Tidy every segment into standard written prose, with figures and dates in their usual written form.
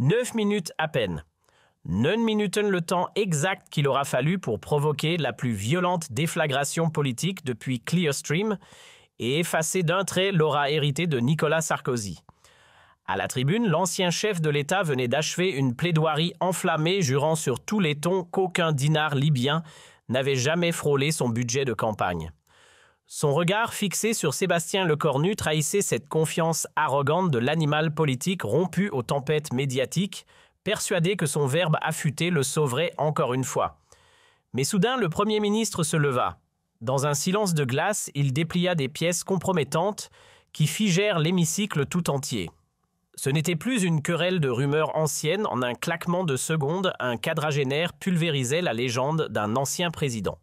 9 minutes à peine. 9 minuten le temps exact qu'il aura fallu pour provoquer la plus violente déflagration politique depuis Clearstream et effacer d'un trait l'aura héritée de Nicolas Sarkozy. À la tribune, l'ancien chef de l'État venait d'achever une plaidoirie enflammée jurant sur tous les tons qu'aucun dinar libyen n'avait jamais frôlé son budget de campagne. Son regard fixé sur Sébastien Lecornu trahissait cette confiance arrogante de l'animal politique rompu aux tempêtes médiatiques, persuadé que son verbe affûté le sauverait encore une fois. Mais soudain, le Premier ministre se leva. Dans un silence de glace, il déplia des pièces compromettantes qui figèrent l'hémicycle tout entier. Ce n'était plus une querelle de rumeurs anciennes. En un claquement de secondes, un quadragénaire pulvérisait la légende d'un ancien président.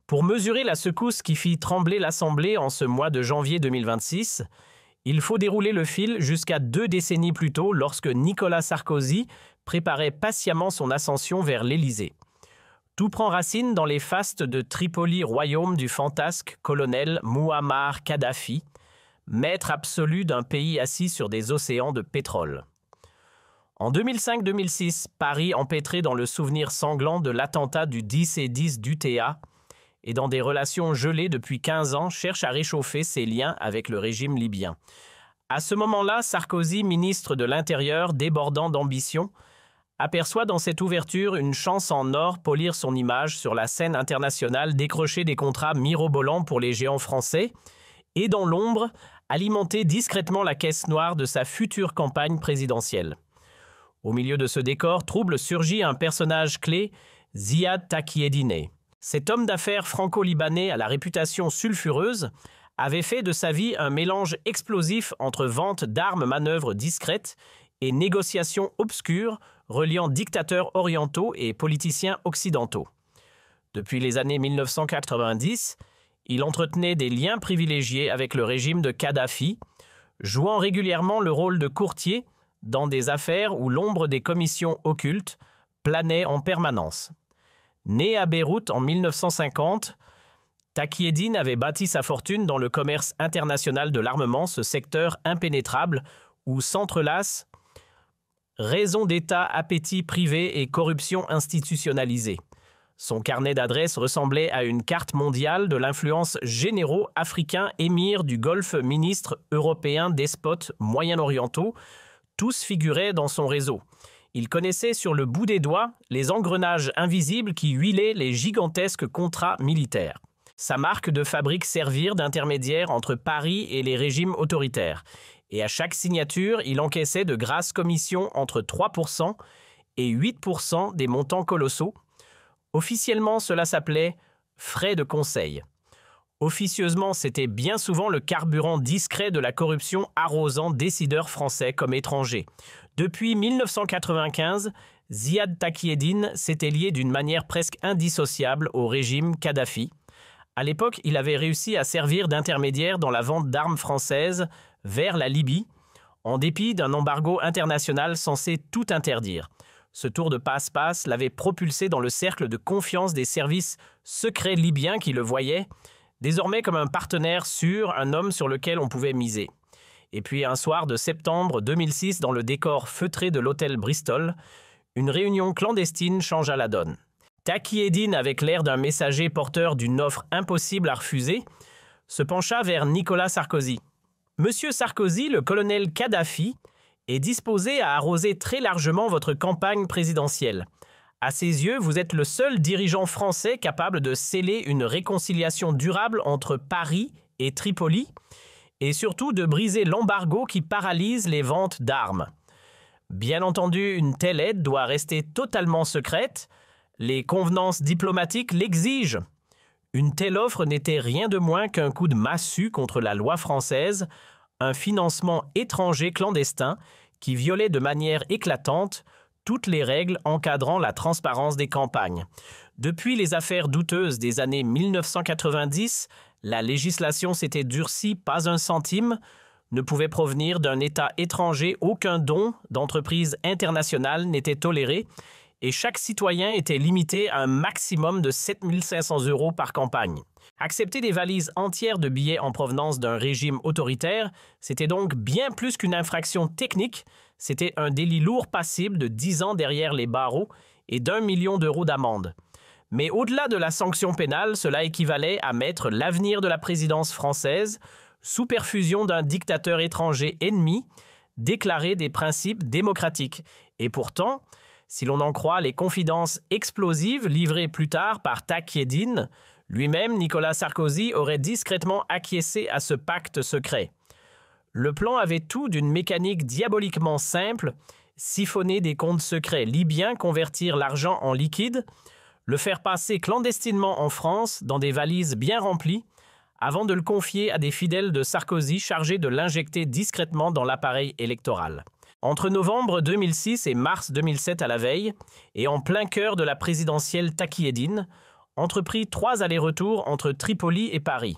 Pour mesurer la secousse qui fit trembler l'Assemblée en ce mois de janvier 2026, il faut dérouler le fil jusqu'à 2 décennies plus tôt lorsque Nicolas Sarkozy préparait patiemment son ascension vers l'Élysée. Tout prend racine dans les fastes de Tripoli, royaume du fantasque colonel Mouammar Kadhafi, maître absolu d'un pays assis sur des océans de pétrole. En 2005-2006, Paris, empêtré dans le souvenir sanglant de l'attentat du 10 et 10 d'UTA et dans des relations gelées depuis 15 ans, cherche à réchauffer ses liens avec le régime libyen. À ce moment-là, Sarkozy, ministre de l'Intérieur, débordant d'ambition, aperçoit dans cette ouverture une chance en or polir son image sur la scène internationale, décrocher des contrats mirobolants pour les géants français et, dans l'ombre, alimenter discrètement la caisse noire de sa future campagne présidentielle. Au milieu de ce décor trouble surgit un personnage clé, Ziad Takieddine. Cet homme d'affaires franco-libanais à la réputation sulfureuse avait fait de sa vie un mélange explosif entre vente d'armes manœuvres discrètes et négociations obscures reliant dictateurs orientaux et politiciens occidentaux. Depuis les années 1990, il entretenait des liens privilégiés avec le régime de Kadhafi, jouant régulièrement le rôle de courtier dans des affaires où l'ombre des commissions occultes planait en permanence. Né à Beyrouth en 1950, Takieddine avait bâti sa fortune dans le commerce international de l'armement, ce secteur impénétrable où s'entrelacent raison d'État, appétit privé et corruption institutionnalisée. Son carnet d'adresses ressemblait à une carte mondiale de l'influence généraux africains, émirs du Golfe, ministres européens, despotes, moyen-orientaux. Tous figuraient dans son réseau. Il connaissait sur le bout des doigts les engrenages invisibles qui huilaient les gigantesques contrats militaires. Sa marque de fabrique servirent d'intermédiaire entre Paris et les régimes autoritaires. Et à chaque signature, il encaissait de grasses commissions entre 3% et 8% des montants colossaux. Officiellement, cela s'appelait « frais de conseil ». Officieusement, c'était bien souvent le carburant discret de la corruption arrosant décideurs français comme étrangers. Depuis 1995, Ziad Takieddine s'était lié d'une manière presque indissociable au régime Kadhafi. À l'époque, il avait réussi à servir d'intermédiaire dans la vente d'armes françaises vers la Libye, en dépit d'un embargo international censé tout interdire. Ce tour de passe-passe l'avait propulsé dans le cercle de confiance des services secrets libyens qui le voyaient, désormais comme un partenaire sûr, un homme sur lequel on pouvait miser. Et puis un soir de septembre 2006, dans le décor feutré de l'hôtel Bristol, une réunion clandestine changea la donne. Takieddine, avec l'air d'un messager porteur d'une offre impossible à refuser, se pencha vers Nicolas Sarkozy. « Monsieur Sarkozy, le colonel Kadhafi est disposé à arroser très largement votre campagne présidentielle. À ses yeux, vous êtes le seul dirigeant français capable de sceller une réconciliation durable entre Paris et Tripoli et surtout de briser l'embargo qui paralyse les ventes d'armes. Bien entendu, une telle aide doit rester totalement secrète. Les convenances diplomatiques l'exigent. Une telle offre n'était rien de moins qu'un coup de massue contre la loi française, un financement étranger clandestin qui violait de manière éclatante toutes les règles encadrant la transparence des campagnes. Depuis les affaires douteuses des années 1990, la législation s'était durcie, pas un centime ne pouvait provenir d'un État étranger, aucun don d'entreprise internationale n'était toléré et chaque citoyen était limité à un maximum de 7 500 € par campagne. Accepter des valises entières de billets en provenance d'un régime autoritaire, c'était donc bien plus qu'une infraction technique, c'était un délit lourd passible de 10 ans derrière les barreaux et d'1 million d'euros d'amende. Mais au-delà de la sanction pénale, cela équivalait à mettre l'avenir de la présidence française sous perfusion d'un dictateur étranger ennemi, déclarer des principes démocratiques. Et pourtant, si l'on en croit les confidences explosives livrées plus tard par Takieddine, lui-même, Nicolas Sarkozy, aurait discrètement acquiescé à ce pacte secret. Le plan avait tout d'une mécanique diaboliquement simple, siphonner des comptes secrets libyens, convertir l'argent en liquide, le faire passer clandestinement en France dans des valises bien remplies, avant de le confier à des fidèles de Sarkozy chargés de l'injecter discrètement dans l'appareil électoral. Entre novembre 2006 et mars 2007 à la veille, et en plein cœur de la présidentielle Takieddine, entreprit 3 allers-retours entre Tripoli et Paris.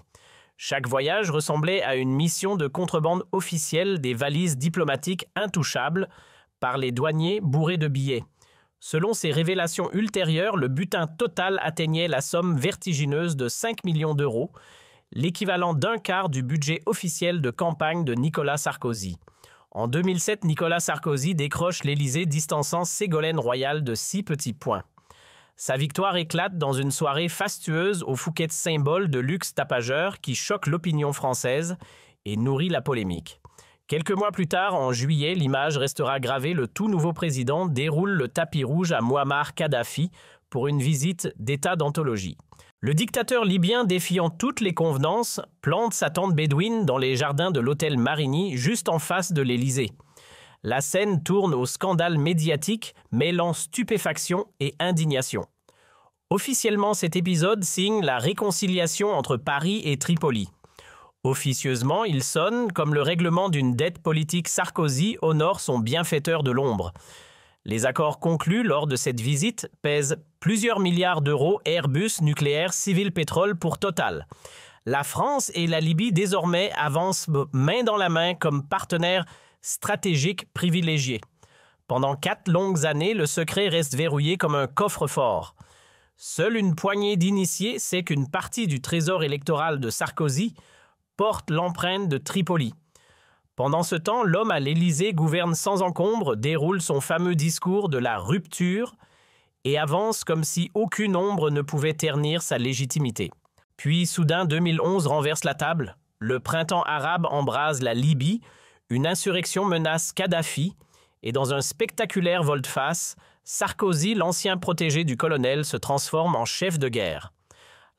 Chaque voyage ressemblait à une mission de contrebande officielle des valises diplomatiques intouchables par les douaniers bourrés de billets. Selon ces révélations ultérieures, le butin total atteignait la somme vertigineuse de 5 millions d'euros, l'équivalent d'un quart du budget officiel de campagne de Nicolas Sarkozy. En 2007, Nicolas Sarkozy décroche l'Élysée distançant Ségolène Royal de 6 petits points. Sa victoire éclate dans une soirée fastueuse au Phuket symbole de luxe tapageur qui choque l'opinion française et nourrit la polémique. Quelques mois plus tard, en juillet, l'image restera gravée, le tout nouveau président déroule le tapis rouge à Mouammar Kadhafi pour une visite d'état d'anthologie. Le dictateur libyen, défiant toutes les convenances, plante sa tente bédouine dans les jardins de l'hôtel Marigny, juste en face de l'Élysée. La scène tourne au scandale médiatique, mêlant stupéfaction et indignation. Officiellement, cet épisode signe la réconciliation entre Paris et Tripoli. Officieusement, il sonne comme le règlement d'une dette politique. Sarkozy honore son bienfaiteur de l'ombre. Les accords conclus lors de cette visite pèsent plusieurs milliards d'euros Airbus nucléaire civil pétrole pour Total. La France et la Libye désormais avancent main dans la main comme partenaires stratégiques privilégiés. Pendant 4 longues années, le secret reste verrouillé comme un coffre-fort. Seule une poignée d'initiés sait qu'une partie du trésor électoral de Sarkozy porte l'empreinte de Tripoli. Pendant ce temps, l'homme à l'Élysée gouverne sans encombre, déroule son fameux discours de la rupture et avance comme si aucune ombre ne pouvait ternir sa légitimité. Puis, soudain, 2011 renverse la table. Le printemps arabe embrase la Libye, une insurrection menace Kadhafi, et dans un spectaculaire volte-face, Sarkozy, l'ancien protégé du colonel, se transforme en chef de guerre.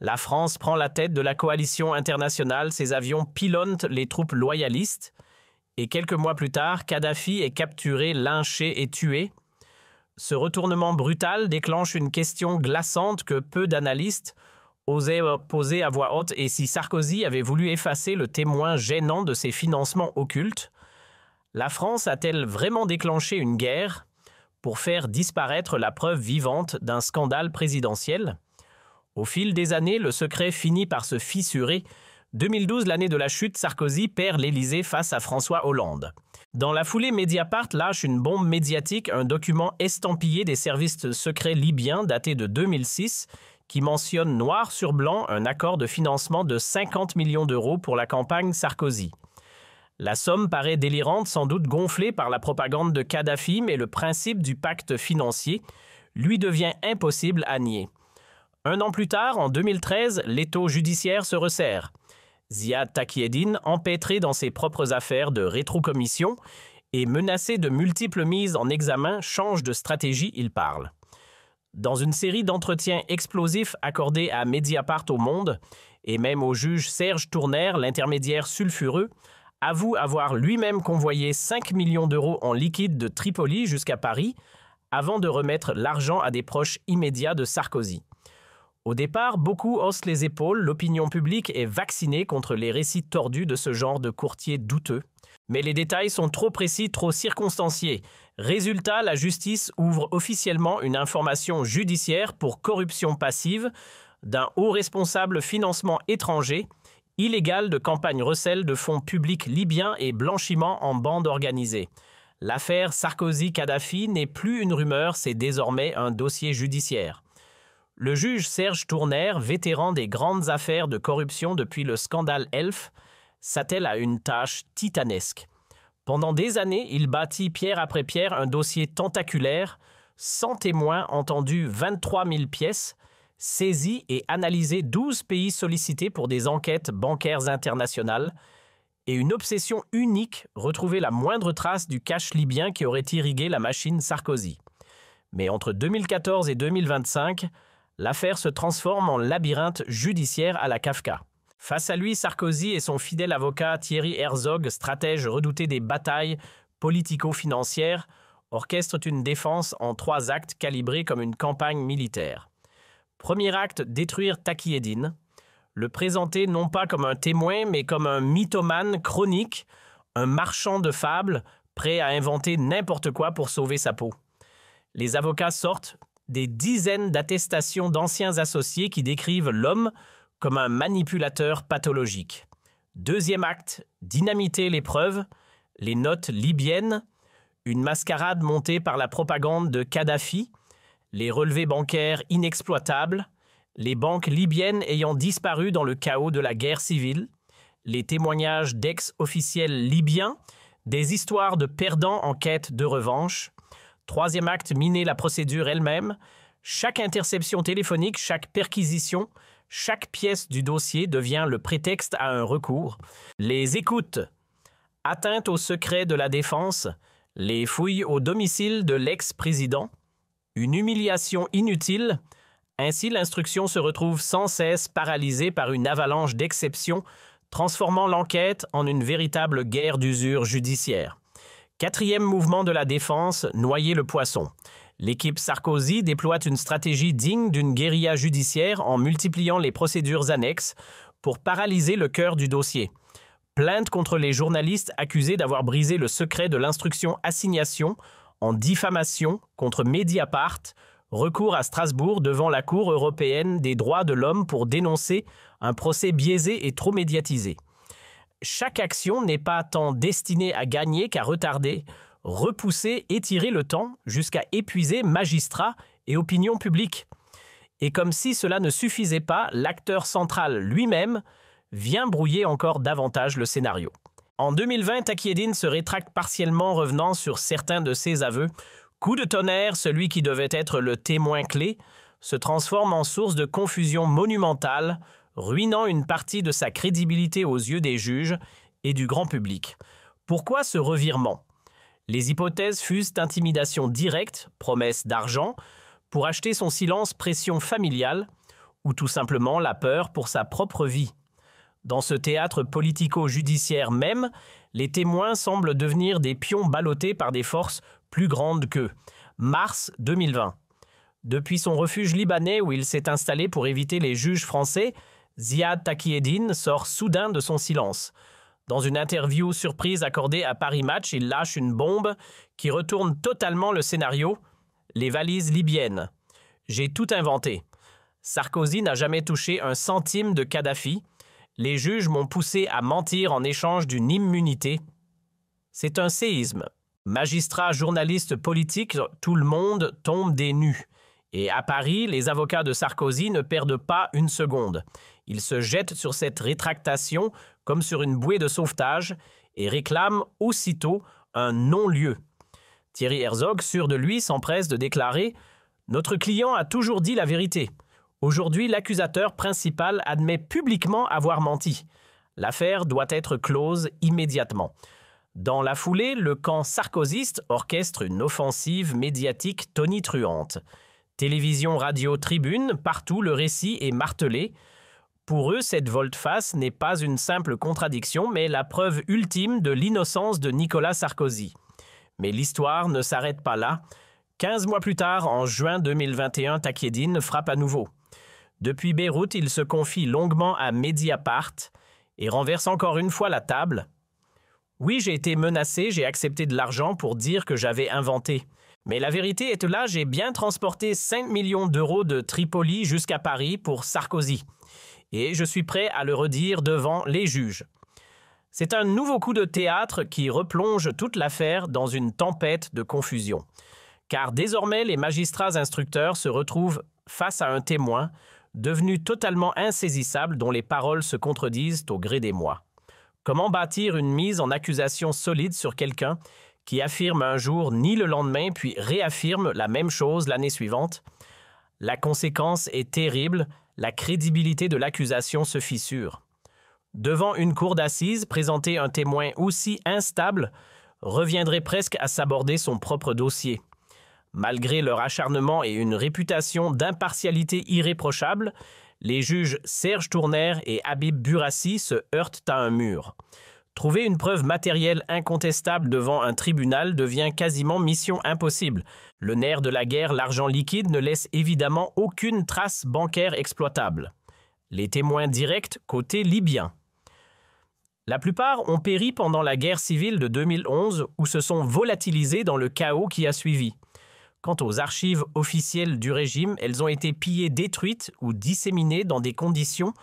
La France prend la tête de la coalition internationale, ses avions pilonnent les troupes loyalistes, et quelques mois plus tard, Kadhafi est capturé, lynché et tué. Ce retournement brutal déclenche une question glaçante que peu d'analystes osaient poser à voix haute, et si Sarkozy avait voulu effacer le témoin gênant de ses financements occultes, la France a-t-elle vraiment déclenché une guerre pour faire disparaître la preuve vivante d'un scandale présidentiel? Au fil des années, le secret finit par se fissurer. 2012, l'année de la chute, Sarkozy perd l'Élysée face à François Hollande. Dans la foulée, Mediapart lâche une bombe médiatique, un document estampillé des services secrets libyens daté de 2006 qui mentionne noir sur blanc un accord de financement de 50 millions d'euros pour la campagne Sarkozy. La somme paraît délirante, sans doute gonflée par la propagande de Kadhafi, mais le principe du pacte financier lui devient impossible à nier. 1 an plus tard, en 2013, l'étau judiciaire se resserre. Ziad Takieddine, empêtré dans ses propres affaires de rétrocommission et menacé de multiples mises en examen, change de stratégie, il parle. Dans une série d'entretiens explosifs accordés à Mediapart au Monde, et même au juge Serge Tournaire, l'intermédiaire sulfureux, avoue avoir lui-même convoyé 5 millions d'euros en liquide de Tripoli jusqu'à Paris, avant de remettre l'argent à des proches immédiats de Sarkozy. Au départ, beaucoup haussent les épaules, l'opinion publique est vaccinée contre les récits tordus de ce genre de courtier douteux. Mais les détails sont trop précis, trop circonstanciés. Résultat, la justice ouvre officiellement une information judiciaire pour corruption passive d'un haut responsable financement étranger, illégal de campagne recel de fonds publics libyens et blanchiment en bande organisée. L'affaire Sarkozy-Kadhafi n'est plus une rumeur, c'est désormais un dossier judiciaire. Le juge Serge Tournaire, vétéran des grandes affaires de corruption depuis le scandale Elf, s'attelle à une tâche titanesque. Pendant des années, il bâtit pierre après pierre un dossier tentaculaire, 100 témoins entendus 23 000 pièces, saisi et analysé 12 pays sollicités pour des enquêtes bancaires internationales, et une obsession unique, retrouver la moindre trace du cash libyen qui aurait irrigué la machine Sarkozy. Mais entre 2014 et 2025, l'affaire se transforme en labyrinthe judiciaire à la Kafka. Face à lui, Sarkozy et son fidèle avocat Thierry Herzog, stratège redouté des batailles politico-financières, orchestrent une défense en 3 actes calibrés comme une campagne militaire. Premier acte, détruire Takieddine. Le présenter non pas comme un témoin, mais comme un mythomane chronique, un marchand de fables, prêt à inventer n'importe quoi pour sauver sa peau. Les avocats sortent des dizaines d'attestations d'anciens associés qui décrivent l'homme comme un manipulateur pathologique. Deuxième acte, dynamiter les preuves, les notes libyennes, une mascarade montée par la propagande de Kadhafi, les relevés bancaires inexploitables, les banques libyennes ayant disparu dans le chaos de la guerre civile, les témoignages d'ex-officiels libyens, des histoires de perdants en quête de revanche. Troisième acte, miner la procédure elle-même. Chaque interception téléphonique, chaque perquisition, chaque pièce du dossier devient le prétexte à un recours. Les écoutes, atteinte au secret de la défense, les fouilles au domicile de l'ex-président, une humiliation inutile. Ainsi, l'instruction se retrouve sans cesse paralysée par une avalanche d'exceptions, transformant l'enquête en une véritable guerre d'usure judiciaire. Quatrième mouvement de la défense, noyer le poisson. L'équipe Sarkozy déploie une stratégie digne d'une guérilla judiciaire en multipliant les procédures annexes pour paralyser le cœur du dossier. Plainte contre les journalistes accusés d'avoir brisé le secret de l'instruction assignation en diffamation contre Mediapart, recours à Strasbourg devant la Cour européenne des droits de l'homme pour dénoncer un procès biaisé et trop médiatisé. Chaque action n'est pas tant destinée à gagner qu'à retarder, repousser, étirer le temps jusqu'à épuiser magistrats et opinion publique. Et comme si cela ne suffisait pas, l'acteur central lui-même vient brouiller encore davantage le scénario. En 2020, Takieddine se rétracte partiellement, revenant sur certains de ses aveux. Coup de tonnerre, celui qui devait être le témoin clé se transforme en source de confusion monumentale, ruinant une partie de sa crédibilité aux yeux des juges et du grand public. Pourquoi ce revirement? Les hypothèses fusent intimidation directe, promesse d'argent, pour acheter son silence, pression familiale, ou tout simplement la peur pour sa propre vie. Dans ce théâtre politico-judiciaire même, les témoins semblent devenir des pions ballottés par des forces plus grandes qu'eux. Mars 2020. Depuis son refuge libanais où il s'est installé pour éviter les juges français, Ziad Takieddine sort soudain de son silence. Dans une interview surprise accordée à Paris Match, il lâche une bombe qui retourne totalement le scénario. Les valises libyennes. J'ai tout inventé. Sarkozy n'a jamais touché un centime de Kadhafi. Les juges m'ont poussé à mentir en échange d'une immunité. C'est un séisme. Magistrats, journalistes, politiques, tout le monde tombe des nues. Et à Paris, les avocats de Sarkozy ne perdent pas une seconde. Ils se jettent sur cette rétractation comme sur une bouée de sauvetage et réclament aussitôt un non-lieu. Thierry Herzog, sûr de lui, s'empresse de déclarer « Notre client a toujours dit la vérité. Aujourd'hui, l'accusateur principal admet publiquement avoir menti. L'affaire doit être close immédiatement. » Dans la foulée, le camp sarkozyste orchestre une offensive médiatique tonitruante. Télévision, radio, tribune, partout le récit est martelé. Pour eux, cette volte-face n'est pas une simple contradiction, mais la preuve ultime de l'innocence de Nicolas Sarkozy. Mais l'histoire ne s'arrête pas là. 15 mois plus tard, en juin 2021, Takieddine frappe à nouveau. Depuis Beyrouth, il se confie longuement à Mediapart et renverse encore une fois la table. Oui, j'ai été menacé, j'ai accepté de l'argent pour dire que j'avais inventé. Mais la vérité est là, j'ai bien transporté 5 millions d'euros de Tripoli jusqu'à Paris pour Sarkozy. Et je suis prêt à le redire devant les juges. C'est un nouveau coup de théâtre qui replonge toute l'affaire dans une tempête de confusion. Car désormais, les magistrats instructeurs se retrouvent face à un témoin devenu totalement insaisissable dont les paroles se contredisent au gré des mois. Comment bâtir une mise en accusation solide sur quelqu'un qui affirme un jour ni le lendemain puis réaffirme la même chose l'année suivante? La conséquence est terrible, la crédibilité de l'accusation se fissure. Devant une cour d'assises, présenter un témoin aussi instable reviendrait presque à s'aborder son propre dossier. Malgré leur acharnement et une réputation d'impartialité irréprochable, les juges Serge Tournaire et Habib Burassi se heurtent à un mur. Trouver une preuve matérielle incontestable devant un tribunal devient quasiment mission impossible. Le nerf de la guerre, l'argent liquide, ne laisse évidemment aucune trace bancaire exploitable. Les témoins directs côté libyen. La plupart ont péri pendant la guerre civile de 2011 ou se sont volatilisés dans le chaos qui a suivi. Quant aux archives officielles du régime, elles ont été pillées, détruites ou disséminées dans des conditions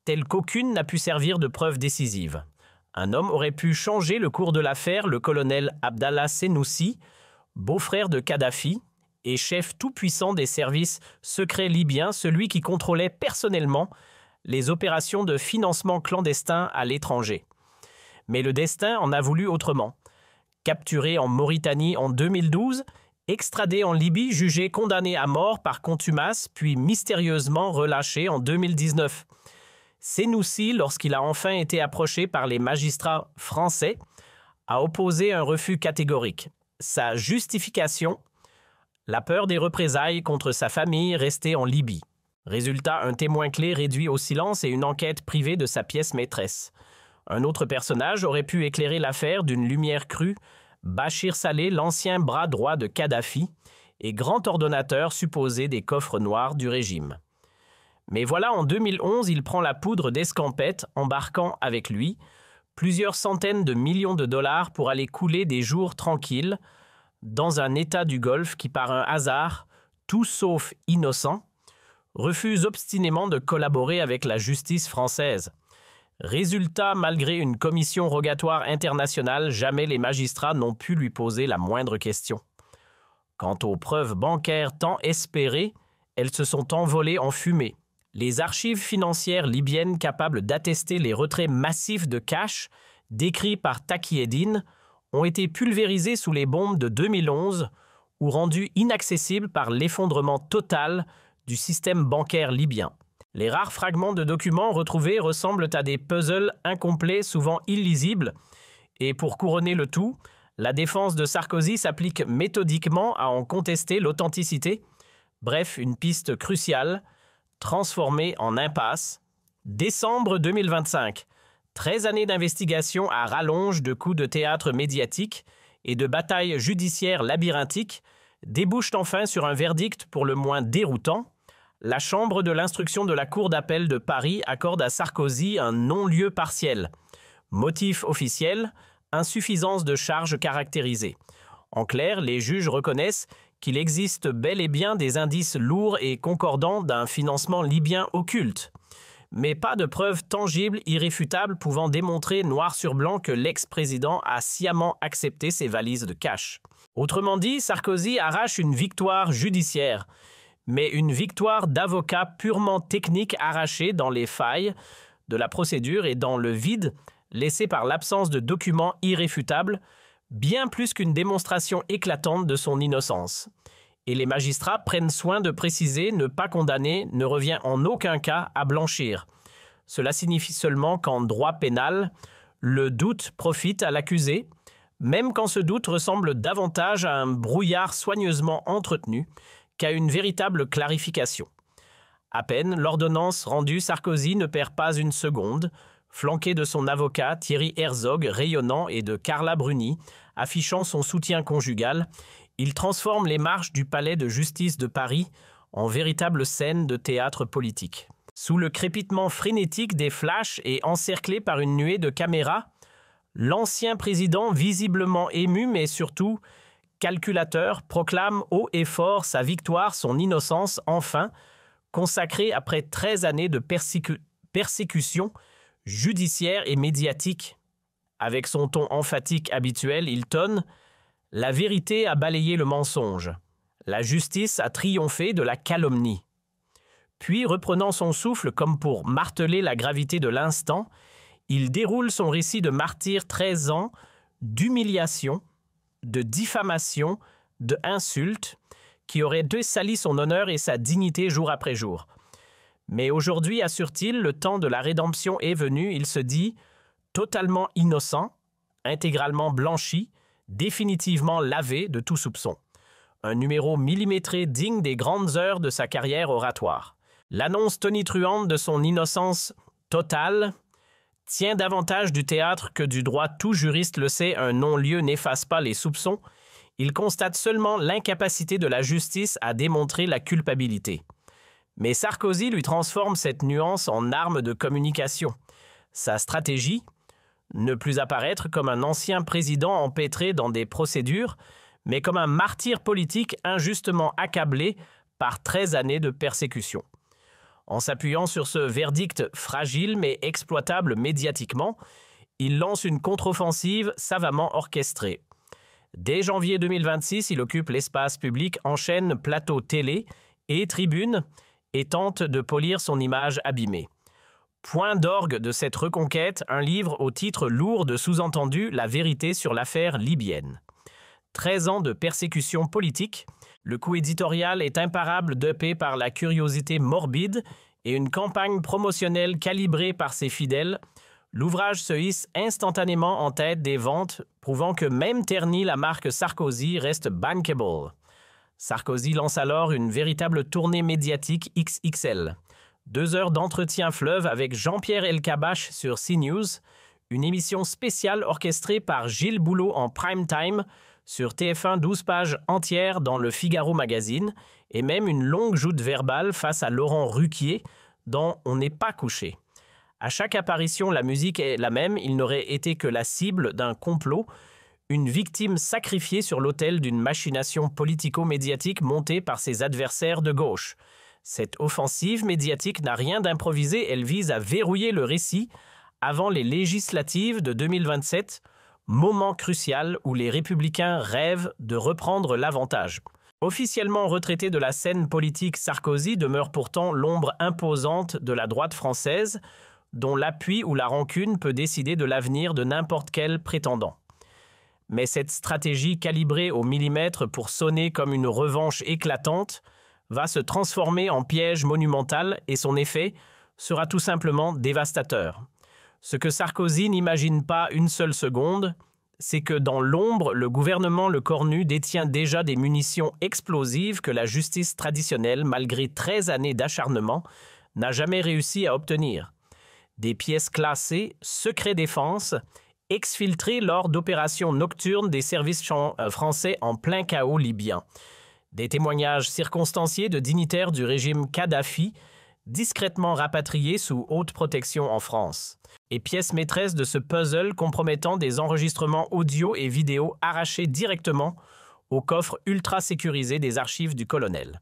telles qu'aucune n'a pu servir de preuve décisive. Un homme aurait pu changer le cours de l'affaire, le colonel Abdallah Senoussi, beau-frère de Kadhafi et chef tout-puissant des services secrets libyens, celui qui contrôlait personnellement les opérations de financement clandestin à l'étranger. Mais le destin en a voulu autrement. Capturé en Mauritanie en 2012, extradé en Libye, jugé condamné à mort par contumace, puis mystérieusement relâché en 2019. Senoussi, lorsqu'il a enfin été approché par les magistrats français, a opposé un refus catégorique. Sa justification, la peur des représailles contre sa famille restée en Libye. Résultat, un témoin clé réduit au silence et une enquête privée de sa pièce maîtresse. Un autre personnage aurait pu éclairer l'affaire d'une lumière crue, Bachir Saleh, l'ancien bras droit de Kadhafi et grand ordonnateur supposé des coffres noirs du régime. Mais voilà, en 2011, il prend la poudre d'escampette, embarquant avec lui plusieurs centaines de millions de dollars pour aller couler des jours tranquilles dans un État du Golfe qui, par un hasard, tout sauf innocent, refuse obstinément de collaborer avec la justice française. Résultat, malgré une commission rogatoire internationale, jamais les magistrats n'ont pu lui poser la moindre question. Quant aux preuves bancaires tant espérées, elles se sont envolées en fumée. Les archives financières libyennes capables d'attester les retraits massifs de cash, décrits par Taqieddine, ont été pulvérisées sous les bombes de 2011 ou rendues inaccessibles par l'effondrement total du système bancaire libyen. Les rares fragments de documents retrouvés ressemblent à des puzzles incomplets, souvent illisibles, et pour couronner le tout, la défense de Sarkozy s'applique méthodiquement à en contester l'authenticité. Bref, une piste cruciale, transformée en impasse. Décembre 2025. 13 années d'investigation à rallonge, de coups de théâtre médiatiques et de batailles judiciaires labyrinthiques débouchent enfin sur un verdict pour le moins déroutant. La chambre de l'instruction de la Cour d'appel de Paris accorde à Sarkozy un non-lieu partiel. Motif officiel, insuffisance de charges caractérisées. En clair, les juges reconnaissent qu'il existe bel et bien des indices lourds et concordants d'un financement libyen occulte, mais pas de preuves tangibles, irréfutables pouvant démontrer noir sur blanc que l'ex-président a sciemment accepté ses valises de cash. Autrement dit, Sarkozy arrache une victoire judiciaire, mais une victoire d'avocat purement technique arrachée dans les failles de la procédure et dans le vide laissé par l'absence de documents irréfutables, bien plus qu'une démonstration éclatante de son innocence. Et les magistrats prennent soin de préciser ne pas condamner ne revient en aucun cas à blanchir. Cela signifie seulement qu'en droit pénal, le doute profite à l'accusé, même quand ce doute ressemble davantage à un brouillard soigneusement entretenu qu'à une véritable clarification. À peine l'ordonnance rendue, Sarkozy ne perd pas une seconde, flanqué de son avocat Thierry Herzog rayonnant et de Carla Bruni, affichant son soutien conjugal, il transforme les marches du palais de justice de Paris en véritable scène de théâtre politique. Sous le crépitement frénétique des flashs et encerclé par une nuée de caméras, l'ancien président, visiblement ému mais surtout calculateur, proclame haut et fort sa victoire, son innocence, enfin, consacrée après 13 années de persécution judiciaire et médiatique. Avec son ton emphatique habituel, il tonne « La vérité a balayé le mensonge. La justice a triomphé de la calomnie. » Puis, reprenant son souffle comme pour marteler la gravité de l'instant, il déroule son récit de martyr 13 ans, d'humiliation, de diffamation, de insultes, qui auraient dessali son honneur et sa dignité jour après jour. Mais aujourd'hui, assure-t-il, le temps de la rédemption est venu, il se dit totalement innocent, intégralement blanchi, définitivement lavé de tout soupçon. Un numéro millimétré digne des grandes heures de sa carrière oratoire. L'annonce tonitruante de son innocence totale tient davantage du théâtre que du droit. Tout juriste le sait, un non-lieu n'efface pas les soupçons. Il constate seulement l'incapacité de la justice à démontrer la culpabilité. Mais Sarkozy lui transforme cette nuance en arme de communication. Sa stratégie, ne plus apparaître comme un ancien président empêtré dans des procédures, mais comme un martyr politique injustement accablé par 13 années de persécution. En s'appuyant sur ce verdict fragile mais exploitable médiatiquement, il lance une contre-offensive savamment orchestrée. Dès janvier 2026, il occupe l'espace public, enchaîne plateau télé et tribune et tente de polir son image abîmée. Point d'orgue de cette reconquête, un livre au titre lourd de sous-entendus, La vérité sur l'affaire libyenne. 13 ans de persécution politique, le coût éditorial est imparable dopé par la curiosité morbide et une campagne promotionnelle calibrée par ses fidèles. L'ouvrage se hisse instantanément en tête des ventes, prouvant que même ternie, la marque Sarkozy reste bankable. Sarkozy lance alors une véritable tournée médiatique XXL. 2 heures d'entretien fleuve avec Jean-Pierre Elkabbach sur CNews, une émission spéciale orchestrée par Gilles Boulot en prime time, sur TF1 12 pages entières dans le Figaro Magazine, et même une longue joute verbale face à Laurent Ruquier, dont on n'est pas couché. À chaque apparition, la musique est la même, il n'aurait été que la cible d'un complot, une victime sacrifiée sur l'autel d'une machination politico-médiatique montée par ses adversaires de gauche. Cette offensive médiatique n'a rien d'improvisé, elle vise à verrouiller le récit avant les législatives de 2027, moment crucial où les Républicains rêvent de reprendre l'avantage. Officiellement retraité de la scène politique, Sarkozy demeure pourtant l'ombre imposante de la droite française, dont l'appui ou la rancune peut décider de l'avenir de n'importe quel prétendant. Mais cette stratégie calibrée au millimètre pour sonner comme une revanche éclatante va se transformer en piège monumental et son effet sera tout simplement dévastateur. Ce que Sarkozy n'imagine pas une seule seconde, c'est que dans l'ombre, le gouvernement Le Cornu détient déjà des munitions explosives que la justice traditionnelle, malgré 13 années d'acharnement, n'a jamais réussi à obtenir. Des pièces classées, secret défense, exfiltrées lors d'opérations nocturnes des services français en plein chaos libyen. Des témoignages circonstanciés de dignitaires du régime Kadhafi, discrètement rapatriés sous haute protection en France. Et pièce maîtresse de ce puzzle compromettant des enregistrements audio et vidéo arrachés directement au coffre ultra sécurisé des archives du colonel.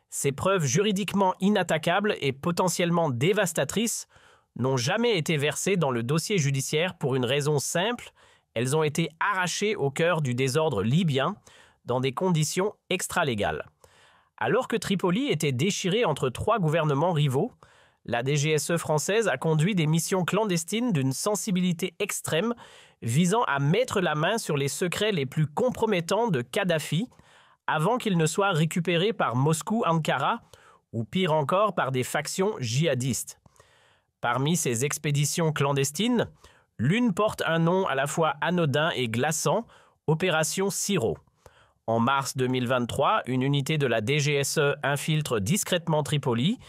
Ces preuves juridiquement inattaquables et potentiellement dévastatrices n'ont jamais été versées dans le dossier judiciaire pour une raison simple, elles ont été arrachées au cœur du désordre libyen dans des conditions extralégales. Alors que Tripoli était déchirée entre 3 gouvernements rivaux, la DGSE française a conduit des missions clandestines d'une sensibilité extrême visant à mettre la main sur les secrets les plus compromettants de Kadhafi avant qu'ils ne soient récupérés par Moscou, Ankara ou pire encore par des factions djihadistes. Parmi ces expéditions clandestines, l'une porte un nom à la fois anodin et glaçant, Opération Siro. En mars 2023, une unité de la DGSE infiltre discrètement Tripoli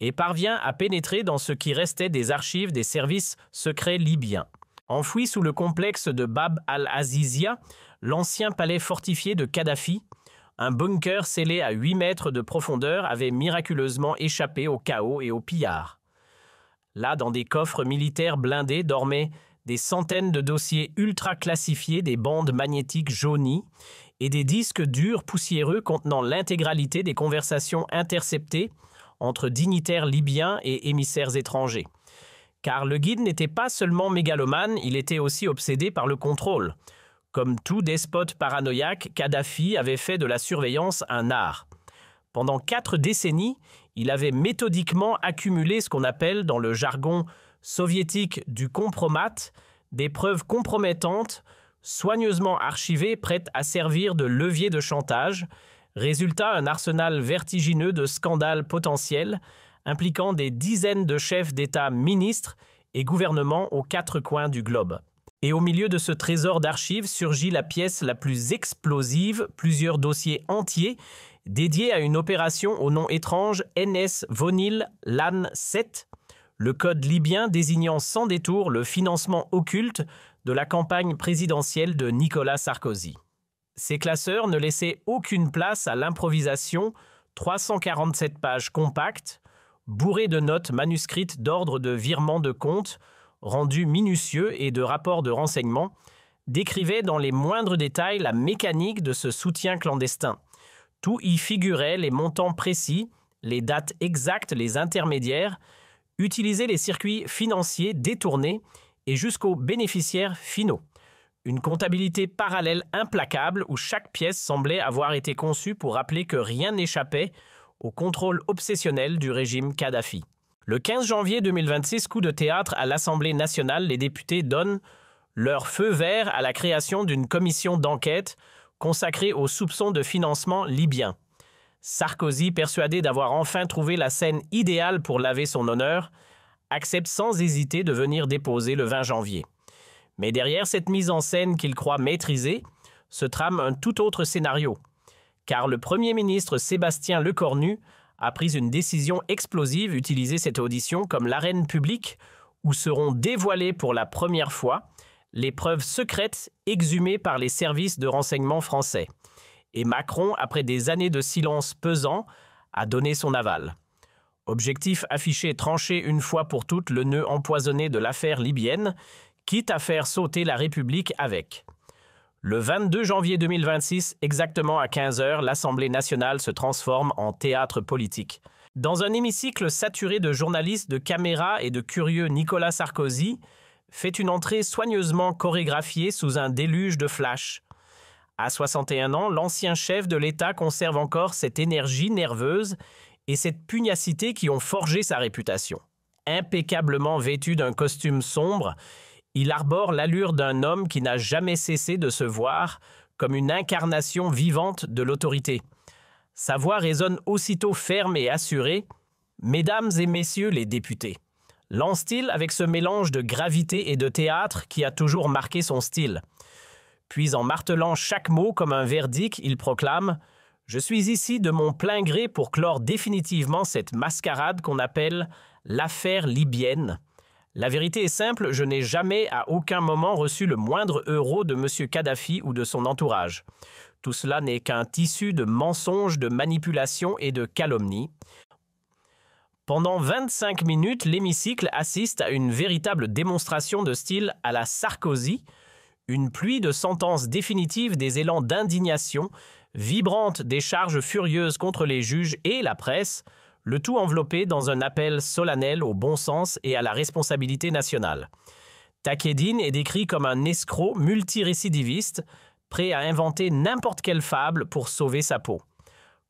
et parvient à pénétrer dans ce qui restait des archives des services secrets libyens. Enfoui sous le complexe de Bab al-Azizia, l'ancien palais fortifié de Kadhafi, un bunker scellé à 8 mètres de profondeur avait miraculeusement échappé au chaos et au pillard. Là, dans des coffres militaires blindés, dormaient des centaines de dossiers ultra classifiés, des bandes magnétiques jaunies et des disques durs poussiéreux contenant l'intégralité des conversations interceptées entre dignitaires libyens et émissaires étrangers. Car le guide n'était pas seulement mégalomane, il était aussi obsédé par le contrôle. Comme tout despote paranoïaque, Kadhafi avait fait de la surveillance un art. Pendant 4 décennies, il avait méthodiquement accumulé ce qu'on appelle dans le jargon soviétique du compromat, des preuves compromettantes, soigneusement archivées, prêtes à servir de levier de chantage. Résultat, un arsenal vertigineux de scandales potentiels impliquant des dizaines de chefs d'État, ministres et gouvernements aux 4 coins du globe. Et au milieu de ce trésor d'archives surgit la pièce la plus explosive, plusieurs dossiers entiers dédiés à une opération au nom étrange NS Vonil LAN 7, le code libyen désignant sans détour le financement occulte de la campagne présidentielle de Nicolas Sarkozy. Ces classeurs ne laissaient aucune place à l'improvisation, 347 pages compactes, bourrées de notes manuscrites d'ordre de virement de compte, rendus minutieux et de rapports de renseignement, décrivaient dans les moindres détails la mécanique de ce soutien clandestin. Tout y figurait, les montants précis, les dates exactes, les intermédiaires, utiliser les circuits financiers détournés et jusqu'aux bénéficiaires finaux. Une comptabilité parallèle implacable où chaque pièce semblait avoir été conçue pour rappeler que rien n'échappait au contrôle obsessionnel du régime Kadhafi. Le 15 janvier 2026, coup de théâtre à l'Assemblée nationale, les députés donnent leur feu vert à la création d'une commission d'enquête consacrée aux soupçons de financement libyen. Sarkozy, persuadé d'avoir enfin trouvé la scène idéale pour laver son honneur, accepte sans hésiter de venir déposer le 20 janvier. Mais derrière cette mise en scène qu'il croit maîtriser, se trame un tout autre scénario. Car le Premier ministre Sébastien Lecornu a pris une décision explosive, utiliser cette audition comme l'arène publique où seront dévoilées pour la première fois les preuves secrètes exhumées par les services de renseignement français. Et Macron, après des années de silence pesant, a donné son aval. Objectif affiché, trancher une fois pour toutes le nœud empoisonné de l'affaire libyenne, quitte à faire sauter la République avec. Le 22 janvier 2026, exactement à 15 h, l'Assemblée nationale se transforme en théâtre politique. Dans un hémicycle saturé de journalistes, de caméras et de curieux, Nicolas Sarkozy fait une entrée soigneusement chorégraphiée sous un déluge de flash. À 61 ans, l'ancien chef de l'État conserve encore cette énergie nerveuse et cette pugnacité qui ont forgé sa réputation. Impeccablement vêtu d'un costume sombre, il arbore l'allure d'un homme qui n'a jamais cessé de se voir comme une incarnation vivante de l'autorité. Sa voix résonne aussitôt ferme et assurée. « Mesdames et messieurs les députés », lance-t-il avec ce mélange de gravité et de théâtre qui a toujours marqué son style. Puis en martelant chaque mot comme un verdict, il proclame « Je suis ici de mon plein gré pour clore définitivement cette mascarade qu'on appelle l'affaire libyenne. La vérité est simple, je n'ai jamais à aucun moment reçu le moindre euro de M. Kadhafi ou de son entourage. Tout cela n'est qu'un tissu de mensonges, de manipulations et de calomnies. » Pendant 25 minutes, l'hémicycle assiste à une véritable démonstration de style à la Sarkozy, une pluie de sentences définitives, des élans d'indignation, vibrantes des charges furieuses contre les juges et la presse, le tout enveloppé dans un appel solennel au bon sens et à la responsabilité nationale. Takedine est décrit comme un escroc multirécidiviste, prêt à inventer n'importe quelle fable pour sauver sa peau.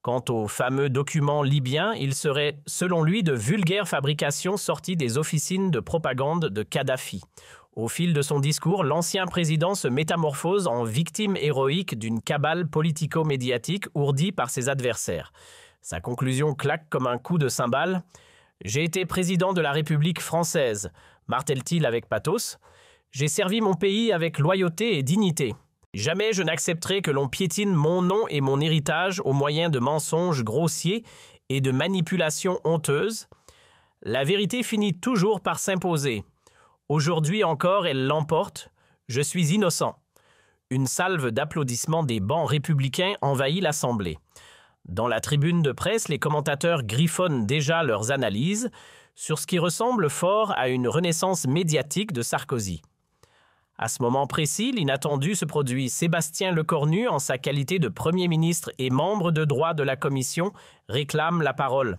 Quant aux fameux documents libyens, ils seraient, selon lui, de vulgaires fabrications sorties des officines de propagande de Kadhafi. Au fil de son discours, l'ancien président se métamorphose en victime héroïque d'une cabale politico-médiatique ourdie par ses adversaires. Sa conclusion claque comme un coup de cymbale. « J'ai été président de la République française », martèle-t-il avec pathos. « J'ai servi mon pays avec loyauté et dignité. Jamais je n'accepterai que l'on piétine mon nom et mon héritage au moyen de mensonges grossiers et de manipulations honteuses. La vérité finit toujours par s'imposer. Aujourd'hui encore, elle l'emporte. Je suis innocent. » Une salve d'applaudissements des bancs républicains envahit l'Assemblée. Dans la tribune de presse, les commentateurs griffonnent déjà leurs analyses sur ce qui ressemble fort à une renaissance médiatique de Sarkozy. À ce moment précis, l'inattendu se produit. Sébastien Lecornu, en sa qualité de Premier ministre et membre de droit de la Commission, réclame la parole.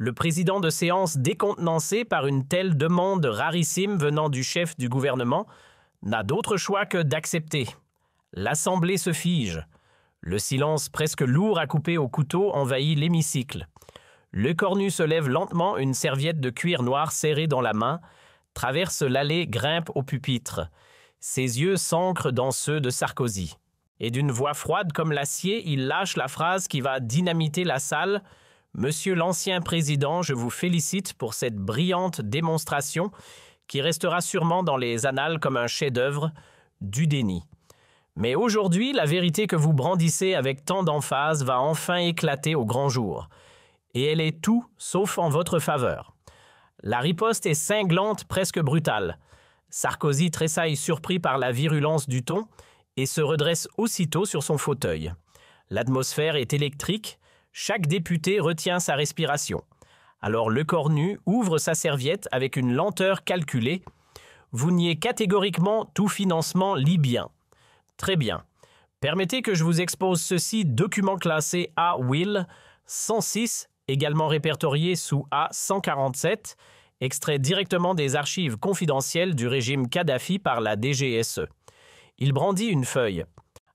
Le président de séance, décontenancé par une telle demande rarissime venant du chef du gouvernement, n'a d'autre choix que d'accepter. L'Assemblée se fige. Le silence presque lourd à couper au couteau envahit l'hémicycle. Lecornu se lève lentement, une serviette de cuir noir serrée dans la main, traverse l'allée, grimpe au pupitre. Ses yeux s'ancrent dans ceux de Sarkozy. Et d'une voix froide comme l'acier, il lâche la phrase qui va dynamiter la salle. « Monsieur l'ancien président, je vous félicite pour cette brillante démonstration qui restera sûrement dans les annales comme un chef-d'œuvre du déni. Mais aujourd'hui, la vérité que vous brandissez avec tant d'emphase va enfin éclater au grand jour. Et elle est tout sauf en votre faveur. La riposte est cinglante, presque brutale. Sarkozy tressaille surpris par la virulence du ton et se redresse aussitôt sur son fauteuil. L'atmosphère est électrique, chaque député retient sa respiration. Alors Lecornu ouvre sa serviette avec une lenteur calculée. Vous niez catégoriquement tout financement libyen. Très bien. Permettez que je vous expose ceci, document classé A-Will 106, également répertorié sous A147, extrait directement des archives confidentielles du régime Kadhafi par la DGSE. Il brandit une feuille.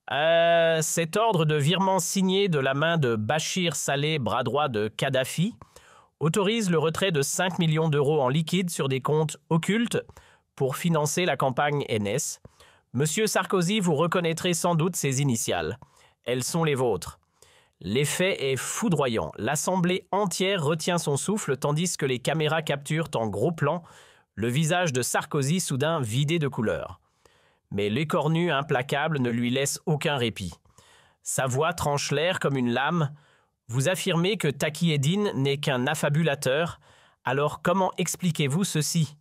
Cet ordre de virement signé de la main de Bachir Saleh, bras droit de Kadhafi, autorise le retrait de 5 millions d'euros en liquide sur des comptes occultes pour financer la campagne NS. Monsieur Sarkozy, vous reconnaîtrez sans doute ces initiales. Elles sont les vôtres. L'effet est foudroyant. L'Assemblée entière retient son souffle tandis que les caméras capturent en gros plan le visage de Sarkozy soudain vidé de couleur. Mais Lecornu implacable ne lui laisse aucun répit. Sa voix tranche l'air comme une lame. Vous affirmez que Taki Eddine n'est qu'un affabulateur. Alors comment expliquez-vous ceci?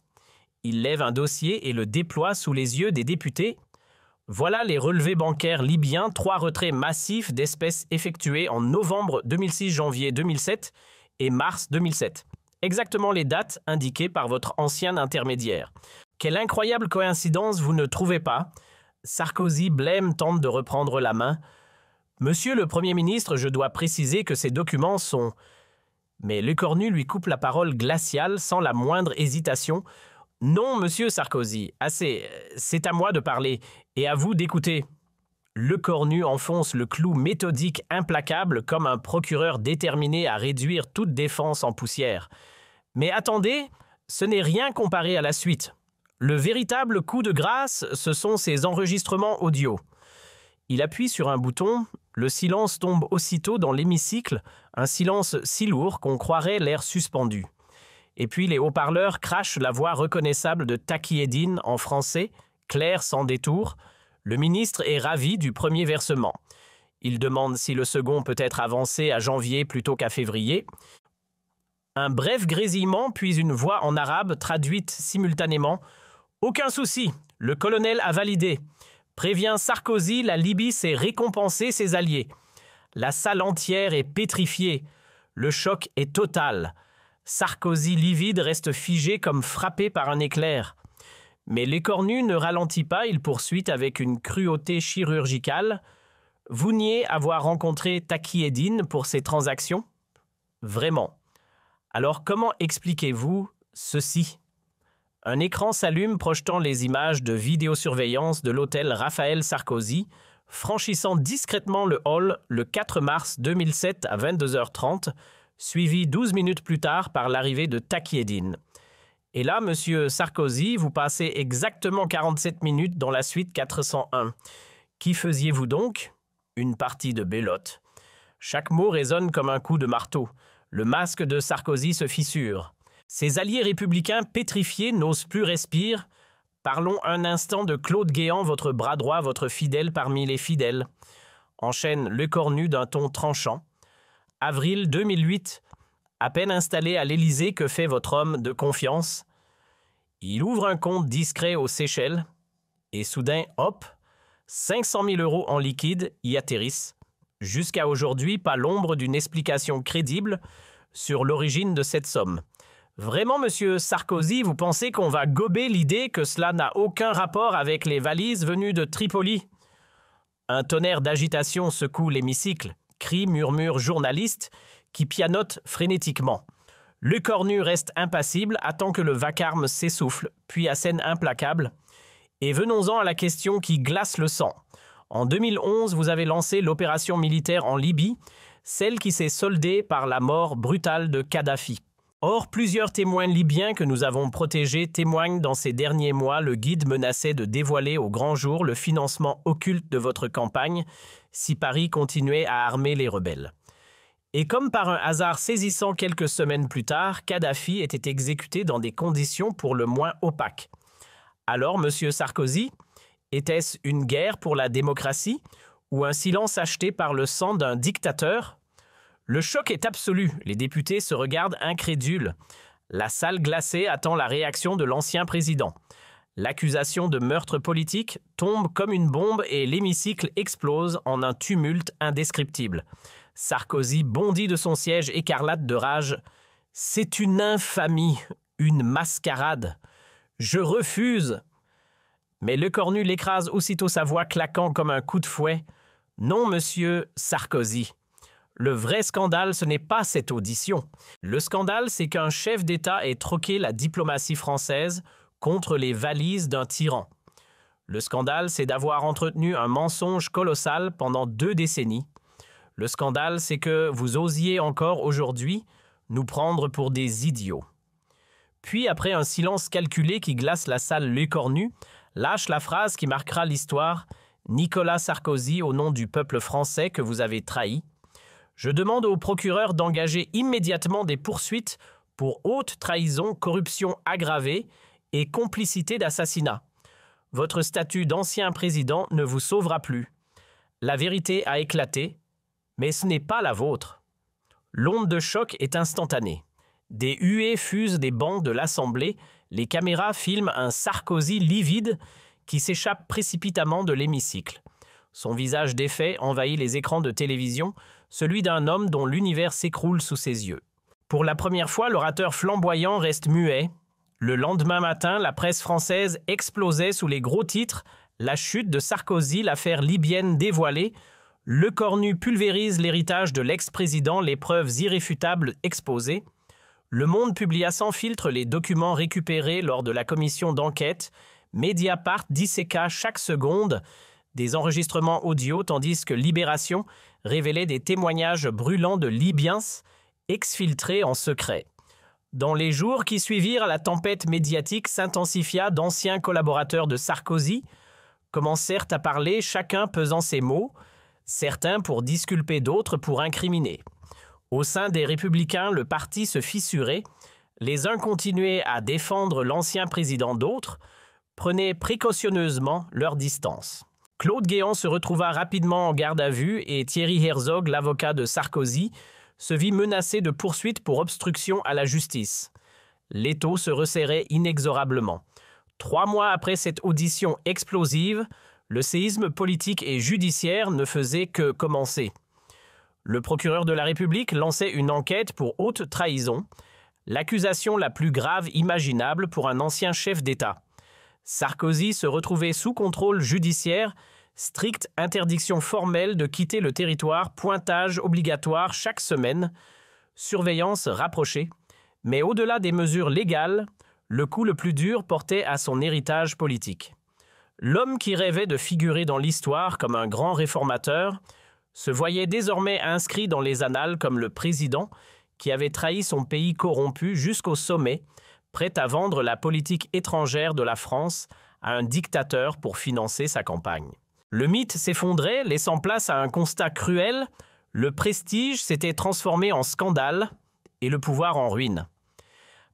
Il lève un dossier et le déploie sous les yeux des députés. Voilà les relevés bancaires libyens, 3 retraits massifs d'espèces effectués en novembre 2006, janvier 2007 et mars 2007. Exactement les dates indiquées par votre ancien intermédiaire. Quelle incroyable coïncidence, vous ne trouvez pas? Sarkozy blême tente de reprendre la main. Monsieur le Premier ministre, je dois préciser que ces documents sont... Mais Lecornu lui coupe la parole glaciale sans la moindre hésitation. Non, monsieur Sarkozy, assez, c'est à moi de parler et à vous d'écouter. Lecornu enfonce le clou méthodique implacable comme un procureur déterminé à réduire toute défense en poussière. Mais attendez, ce n'est rien comparé à la suite. Le véritable coup de grâce, ce sont ces enregistrements audio. Il appuie sur un bouton, le silence tombe aussitôt dans l'hémicycle, un silence si lourd qu'on croirait l'air suspendu. Et puis les haut-parleurs crachent la voix reconnaissable de Taki Eddine en français, claire sans détour. Le ministre est ravi du premier versement. Il demande si le second peut être avancé à janvier plutôt qu'à février. Un bref grésillement, puis une voix en arabe traduite simultanément. « Aucun souci, le colonel a validé. Prévient Sarkozy, la Libye sait récompenser ses alliés. La salle entière est pétrifiée. Le choc est total. Sarkozy livide reste figé comme frappé par un éclair. Mais Lecornu ne ralentit pas, il poursuit avec une cruauté chirurgicale. Vous niez avoir rencontré Taki Eddine pour ces transactions? Vraiment. Alors comment expliquez-vous ceci? Un écran s'allume projetant les images de vidéosurveillance de l'hôtel Raphaël Sarkozy, franchissant discrètement le hall le 4 mars 2007 à 22h30, suivi 12 minutes plus tard par l'arrivée de Taki Eddine. Et là, monsieur Sarkozy, vous passez exactement 47 minutes dans la suite 401. Qui faisiez-vous donc? Une partie de belote. Chaque mot résonne comme un coup de marteau. Le masque de Sarkozy se fissure. Ses alliés républicains pétrifiés n'osent plus respirer. Parlons un instant de Claude Guéant, votre bras droit, votre fidèle parmi les fidèles. Enchaîne Lecornu d'un ton tranchant. Avril 2008, à peine installé à l'Élysée, que fait votre homme de confiance? Il ouvre un compte discret aux Seychelles et soudain, hop, 500 000 € en liquide y atterrissent. Jusqu'à aujourd'hui, pas l'ombre d'une explication crédible sur l'origine de cette somme. Vraiment, monsieur Sarkozy, vous pensez qu'on va gober l'idée que cela n'a aucun rapport avec les valises venues de Tripoli? Un tonnerre d'agitation secoue l'hémicycle. Cris, murmures journalistes qui pianotent frénétiquement. Lecornu reste impassible, attend que le vacarme s'essouffle, puis assène implacable. Et venons-en à la question qui glace le sang. En 2011, vous avez lancé l'opération militaire en Libye, celle qui s'est soldée par la mort brutale de Kadhafi. Or, plusieurs témoins libyens que nous avons protégés témoignent dans ces derniers mois le guide menaçait de dévoiler au grand jour le financement occulte de votre campagne si Paris continuait à armer les rebelles. Et comme par un hasard saisissant quelques semaines plus tard, Kadhafi était exécuté dans des conditions pour le moins opaques. Alors, M. Sarkozy, était-ce une guerre pour la démocratie ou un silence acheté par le sang d'un dictateur? Le choc est absolu, les députés se regardent incrédules. La salle glacée attend la réaction de l'ancien président. L'accusation de meurtre politique tombe comme une bombe et l'hémicycle explose en un tumulte indescriptible. Sarkozy bondit de son siège écarlate de rage. « C'est une infamie, une mascarade. Je refuse !» Mais Lecornu l'écrase aussitôt sa voix claquant comme un coup de fouet. « Non, monsieur Sarkozy. Le vrai scandale, ce n'est pas cette audition. Le scandale, c'est qu'un chef d'État ait troqué la diplomatie française contre les valises d'un tyran. Le scandale, c'est d'avoir entretenu un mensonge colossal pendant 2 décennies. Le scandale, c'est que vous osiez encore aujourd'hui nous prendre pour des idiots. » Puis, après un silence calculé qui glace la salle Lecornu, lâche la phrase qui marquera l'histoire « Nicolas Sarkozy, au nom du peuple français que vous avez trahi, je demande au procureur d'engager immédiatement des poursuites pour haute trahison, corruption aggravée et complicité d'assassinat. Votre statut d'ancien président ne vous sauvera plus. La vérité a éclaté, mais ce n'est pas la vôtre. » L'onde de choc est instantanée. Des huées fusent des bancs de l'Assemblée, les caméras filment un Sarkozy livide qui s'échappe précipitamment de l'hémicycle. Son visage défait envahit les écrans de télévision, celui d'un homme dont l'univers s'écroule sous ses yeux. Pour la première fois, l'orateur flamboyant reste muet. Le lendemain matin, la presse française explosait sous les gros titres « La chute de Sarkozy, l'affaire libyenne dévoilée », Lecornu pulvérise l'héritage de l'ex-président, les preuves irréfutables exposées. Le Monde publia sans filtre les documents récupérés lors de la commission d'enquête. Mediapart disséqua chaque seconde des enregistrements audio, tandis que Libération révélait des témoignages brûlants de Libyens exfiltrés en secret. Dans les jours qui suivirent, la tempête médiatique s'intensifia d'anciens collaborateurs de Sarkozy commencèrent à parler, chacun pesant ses mots, certains pour disculper, d'autres pour incriminer. Au sein des Républicains, le parti se fissurait. Les uns continuaient à défendre l'ancien président, d'autres prenaient précautionneusement leur distance. Claude Guéant se retrouva rapidement en garde à vue et Thierry Herzog, l'avocat de Sarkozy, se vit menacé de poursuites pour obstruction à la justice. L'étau se resserrait inexorablement. 3 mois après cette audition explosive, le séisme politique et judiciaire ne faisait que commencer. Le procureur de la République lançait une enquête pour haute trahison, l'accusation la plus grave imaginable pour un ancien chef d'État. Sarkozy se retrouvait sous contrôle judiciaire, stricte interdiction formelle de quitter le territoire, pointage obligatoire chaque semaine, surveillance rapprochée. Mais au-delà des mesures légales, le coup le plus dur portait à son héritage politique. L'homme qui rêvait de figurer dans l'histoire comme un grand réformateur se voyait désormais inscrit dans les annales comme le président qui avait trahi son pays corrompu jusqu'au sommet, prêt à vendre la politique étrangère de la France à un dictateur pour financer sa campagne. Le mythe s'effondrait, laissant place à un constat cruel. Le prestige s'était transformé en scandale et le pouvoir en ruine.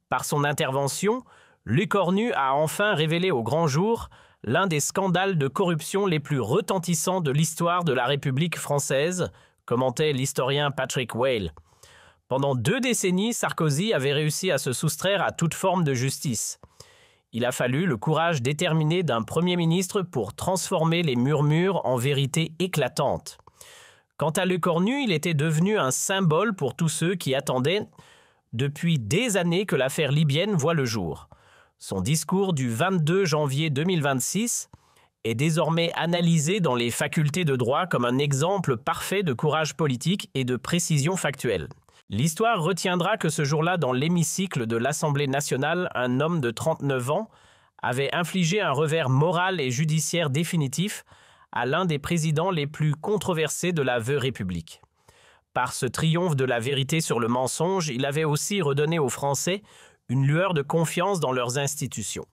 Par son intervention, Lecornu a enfin révélé au grand jour l'un des scandales de corruption les plus retentissants de l'histoire de la République française, commentait l'historien Patrick Whale. Pendant 2 décennies, Sarkozy avait réussi à se soustraire à toute forme de justice. Il a fallu le courage déterminé d'un Premier ministre pour transformer les murmures en vérité éclatante. Quant à Lecornu, il était devenu un symbole pour tous ceux qui attendaient depuis des années que l'affaire libyenne voit le jour. Son discours du 22 janvier 2026 est désormais analysé dans les facultés de droit comme un exemple parfait de courage politique et de précision factuelle. L'histoire retiendra que ce jour-là, dans l'hémicycle de l'Assemblée nationale, un homme de 39 ans avait infligé un revers moral et judiciaire définitif à l'un des présidents les plus controversés de la vieille République. Par ce triomphe de la vérité sur le mensonge, il avait aussi redonné aux Français une lueur de confiance dans leurs institutions.